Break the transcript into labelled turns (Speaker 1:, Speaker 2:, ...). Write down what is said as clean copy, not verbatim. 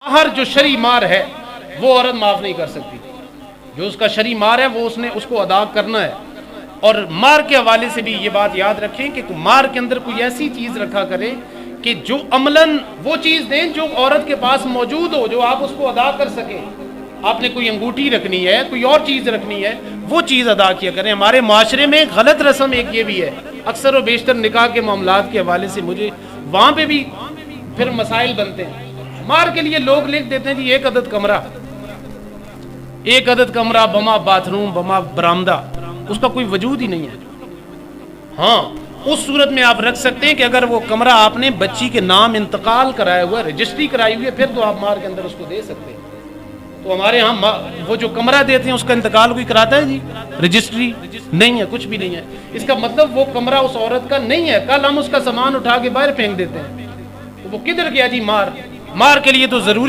Speaker 1: ہر جو شرعی مار ہے وہ عورت معاف نہیں کر سکتی. جو اس کا شرعی مار ہے وہ اس کو ادا کرنا ہے. اور مار کے حوالے سے بھی یہ بات یاد رکھیں کہ مار کے اندر کوئی ایسی چیز رکھا کرے کہ جو عملاً وہ چیز دیں جو عورت کے پاس موجود ہو, جو آپ اس کو ادا کر سکیں. آپ نے کوئی انگوٹھی رکھنی ہے, کوئی اور چیز رکھنی ہے, وہ چیز ادا کیا کریں. ہمارے معاشرے میں غلط رسم ایک یہ بھی ہے, اکثر و بیشتر نکاح کے معاملات کے حوالے سے مجھے وہاں پہ بھی پھر مسائل بنتے ہیں. مار کے لیے لوگ لکھ دیتے ہیں جی 1 عدد کمرہ, 1 عدد کمرہ بما باتھ روم بما برآمدہ. اس کا کوئی وجود ہی نہیں ہے. ہاں اس صورت میں آپ رکھ سکتے ہیں کہ اگر وہ کمرہ آپ نے بچی کے نام انتقال کرایا ہوا ہے, رجسٹری کرائی ہوئی ہے, پھر تو آپ مار کے اندر اس کو دے سکتے ہیں. تو ہمارے ہاں وہ جو کمرہ دیتے ہیں اس کا انتقال کوئی کراتا ہے جی؟ رجسٹری نہیں ہے, کچھ بھی نہیں ہے. اس کا مطلب وہ کمرہ اس عورت کا نہیں ہے. کل ہم اس کا سامان اٹھا کے باہر پھینک دیتے ہیں, وہ کدھر گیا جی؟ مار کے لیے تو ضروری